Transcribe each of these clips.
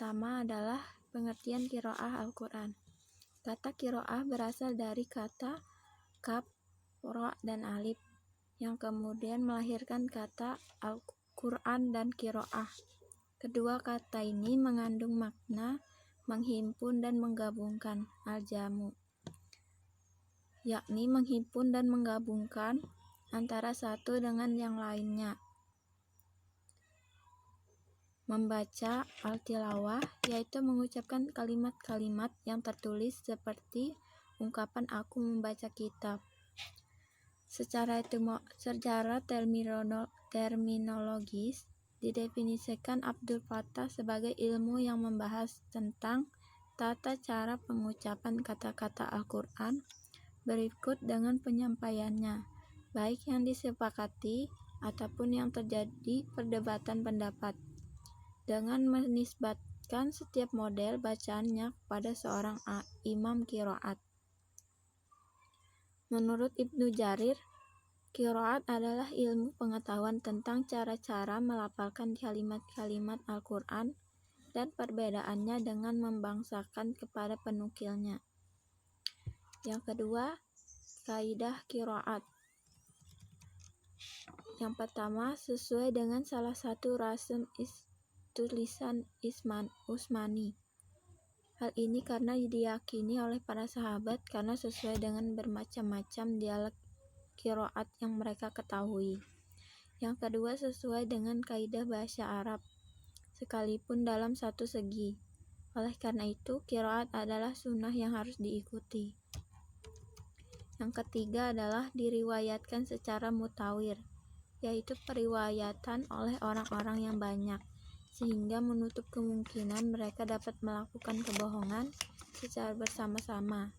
pertama adalah pengertian qiraah Al-Quran. Kata qiraah berasal dari kata kaf, ra, dan alif, yang kemudian melahirkan kata Al-Quran dan qiraah. Kedua kata ini mengandung makna menghimpun dan menggabungkan, al-jamu, yakni menghimpun dan menggabungkan antara satu dengan yang lainnya. Membaca al-tilawah yaitu mengucapkan kalimat-kalimat yang tertulis seperti ungkapan aku membaca kitab. Secara terminologis didefinisikan Abdul Fattah sebagai ilmu yang membahas tentang tata cara pengucapan kata-kata Al-Quran berikut dengan penyampaiannya, baik yang disepakati ataupun yang terjadi perdebatan pendapat, dengan menisbatkan setiap model bacaannya kepada seorang imam qiraat. Menurut Ibnu Jarir, qiraat adalah ilmu pengetahuan tentang cara-cara melafalkan kalimat-kalimat Al-Quran dan perbedaannya dengan membangsakan kepada penukilnya. Yang kedua, kaidah qiraat. Yang pertama, sesuai dengan salah satu rasem tulisan Utsmani. Hal ini karena diyakini oleh para sahabat karena sesuai dengan bermacam-macam dialek qiraat yang mereka ketahui. Yang kedua, sesuai dengan kaidah bahasa Arab, sekalipun dalam satu segi. Oleh karena itu, qiraat adalah sunnah yang harus diikuti. Yang ketiga adalah diriwayatkan secara mutawir, yaitu periwayatan oleh orang-orang yang banyak, sehingga menutup kemungkinan mereka dapat melakukan kebohongan secara bersama-sama,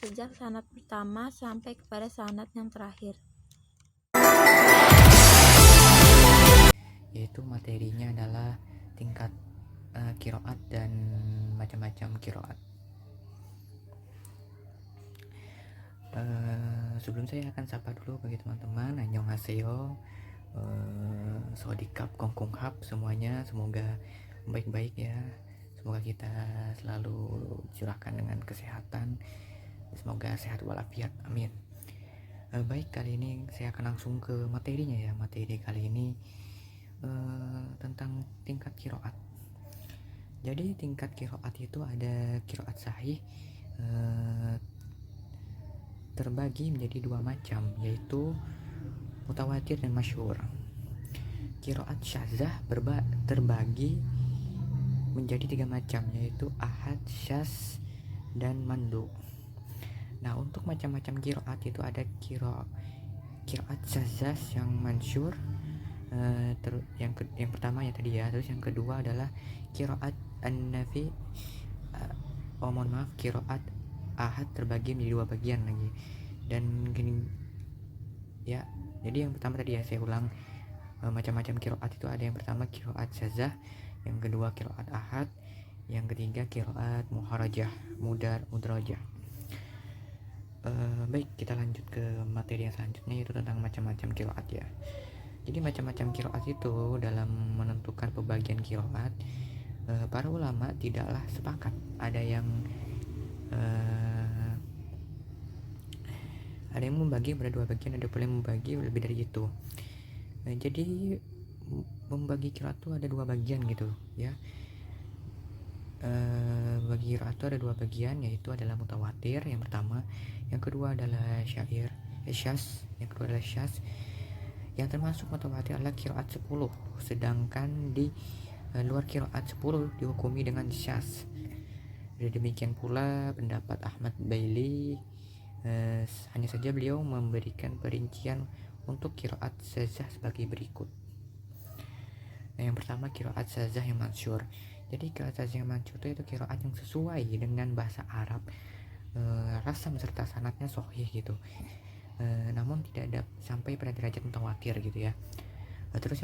sejak sanad pertama sampai kepada sanad yang terakhir. Yaitu materinya adalah tingkat qiraat dan macam-macam qiraat. Sebelum saya akan sapa dulu bagi teman-teman, annyeonghaseyo, sodikap, kongkonghap semuanya, semoga baik-baik ya. Semoga kita selalu curahkan dengan kesehatan, semoga sehat walafiat, amin. Baik, kali ini saya akan langsung ke materinya ya. Materi kali ini tentang tingkat qiraat. Jadi tingkat qiraat itu ada qiraat sahih, terbagi menjadi dua macam, yaitu mutawatir dan masyhur. Qiraat syadzah terbagi menjadi tiga macam, yaitu ahad, syaz, dan mandu. Nah, untuk macam-macam qiraat itu ada qiraat syadzah yang mansyur, yang pertama ya tadi ya. Terus yang kedua adalah qiraat an-nafi, mohon maaf, qiraat ahad terbagi menjadi dua bagian lagi. Dan gini ya, jadi yang pertama tadi ya saya ulang, macam-macam qiraat itu ada yang pertama qiraat syadzah, yang kedua qiraat ahad, yang ketiga qiraat mudrajah. Baik, kita lanjut ke materi yang selanjutnya, yaitu tentang macam-macam qiraat ya. Jadi macam-macam qiraat itu dalam menentukan pembagian qiraat, para ulama tidaklah sepakat. Ada yang membagi pada dua bagian, ada pula yang membagi lebih dari itu. Jadi membagi qiraat itu ada dua bagian gitu ya. Bagi qiraat itu ada dua bagian, yaitu adalah mutawatir yang pertama, yang kedua adalah syaz, yang kedua adalah syaz. Yang termasuk mutawatir adalah qiraat 10, sedangkan di luar qiraat 10 dihukumi dengan syaz. Demikian pula pendapat Ahmad Baili, hanya saja beliau memberikan perincian untuk qiraat syadzah sebagai berikut. Nah, yang pertama qiraat syadzah yang mansyur. Jadi qiraat syadzah yang mansyur itu qiraat yang sesuai dengan bahasa Arab, rasam serta sanadnya sahih gitu, namun tidak ada sampai pada derajat mutawatir gitu ya. Terus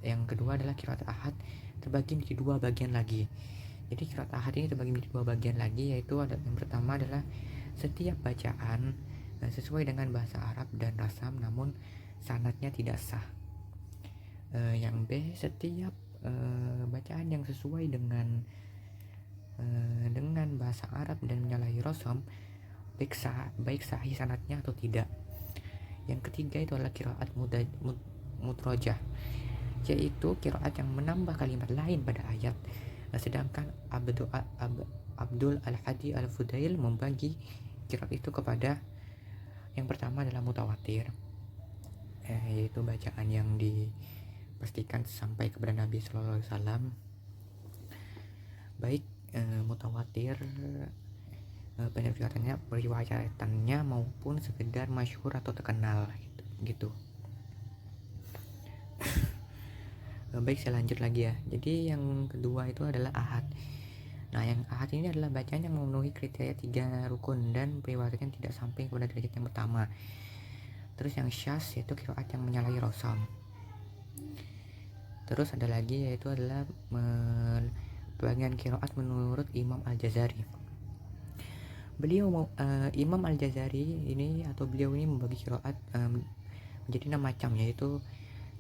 yang kedua adalah qiraat ahad, terbagi menjadi dua bagian lagi. Jadi qiraat ahad ini terbagi menjadi dua bagian lagi, yaitu yang pertama adalah setiap bacaan sesuai dengan bahasa Arab dan rasam, namun sanadnya tidak sah. Yang B, setiap bacaan yang sesuai dengan dengan bahasa Arab dan menyalahi Rasul, baik sahih sanadnya atau tidak. Yang ketiga itu adalah qiraat mudrajah, yaitu qiraat yang menambah kalimat lain pada ayat. Sedangkan Abdul Al-Hadi Al-Fudail membagi qiraat itu kepada yang pertama adalah mutawatir, yaitu bacaan yang dipastikan sampai kepada Nabi Sallallahu Alaihi Wasallam, baik mutawatir periwayatannya maupun sekedar masyhur atau terkenal gitu. Baik, saya lanjut lagi ya. Jadi yang kedua itu adalah ahad. Nah, yang ahad ini adalah bacaan yang memenuhi kriteria 3 rukun dan periwayatannya tidak sampai kepada derajat yang pertama. Terus yang syaz yaitu qiraat yang menyalahi Rasul. Terus ada lagi yaitu adalah bagian qiraat menurut Imam Al-Jazari. Imam Al-Jazari ini membagi qiraat menjadi 6 macam, yaitu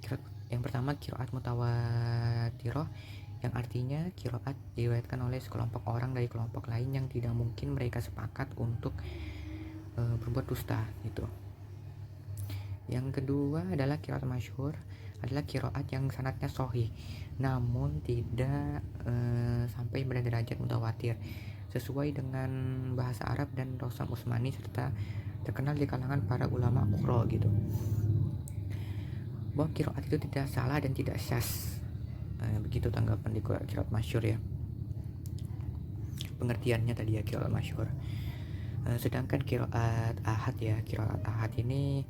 qiraat yang pertama qiraat mutawatirah, yang artinya qiraat diriwayatkan oleh sekelompok orang dari kelompok lain yang tidak mungkin mereka sepakat untuk berbuat dusta gitu. Yang kedua adalah qiraat masyhur, adalah qiraat yang sanadnya sahih namun tidak sampai pada derajat mutawatir, sesuai dengan bahasa Arab dan Rasul Utsmani serta terkenal di kalangan para ulama Qurra gitu. Bahwa qiraat itu tidak salah dan tidak syaz. Begitu tanggapan di qiraat masyhur ya. Pengertiannya tadi ya qiraat masyhur. Sedangkan qiraat ahad ini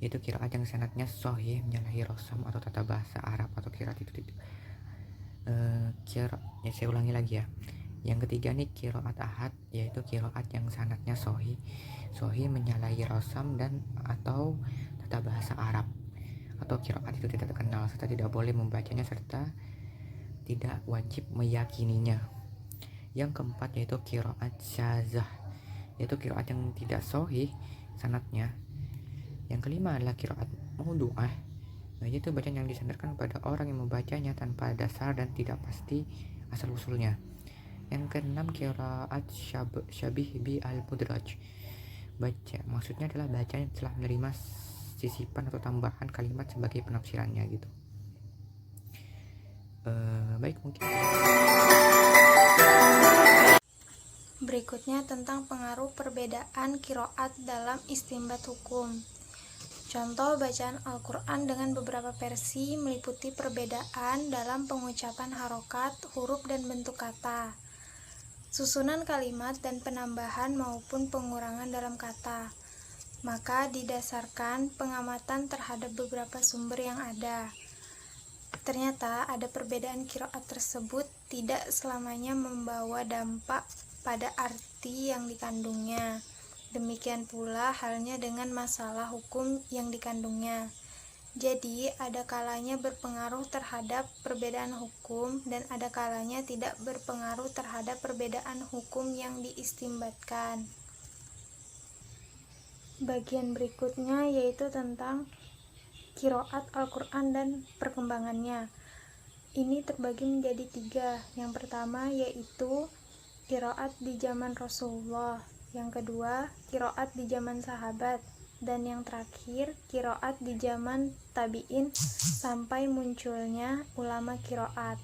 yaitu qiraat yang sanadnya sahih menyalahi Rasul atau tata bahasa Arab atau qiraat itu. Saya ulangi lagi ya. Yang ketiga nih qiraat ahad, yaitu qiraat yang sanadnya sahih menyalahi Rasul dan atau tata bahasa Arab atau qiraat itu tidak terkenal serta tidak boleh membacanya serta tidak wajib meyakininya. Yang keempat yaitu qiraat syazah, yaitu qiraat yang tidak sahih sanadnya. Yang kelima adalah qiraat maudhu'ah, yaitu bacaan yang disandarkan pada orang yang membacanya tanpa dasar dan tidak pasti asal usulnya. Yang keenam qiraat syabih bi al-mudraj, maksudnya adalah bacaan yang telah menerima sisipan atau tambahan kalimat sebagai penafsirannya gitu. Baik, mungkin berikutnya tentang pengaruh perbedaan qiraat dalam istinbat hukum. Contoh bacaan Al-Quran dengan beberapa versi meliputi perbedaan dalam pengucapan harokat, huruf, dan bentuk kata, susunan kalimat, dan penambahan maupun pengurangan dalam kata. Maka didasarkan pengamatan terhadap beberapa sumber yang ada, ternyata ada perbedaan qiraat tersebut tidak selamanya membawa dampak pada arti yang dikandungnya. Demikian pula halnya dengan masalah hukum yang dikandungnya. Jadi, ada kalanya berpengaruh terhadap perbedaan hukum dan ada kalanya tidak berpengaruh terhadap perbedaan hukum yang diistinbatkan. Bagian berikutnya yaitu tentang qiraat Al-Quran dan perkembangannya. Ini terbagi menjadi 3. Yang pertama yaitu qiraat di zaman Rasulullah, yang kedua qiraat di zaman sahabat, dan yang terakhir qiraat di zaman tabi'in sampai munculnya ulama qiraat.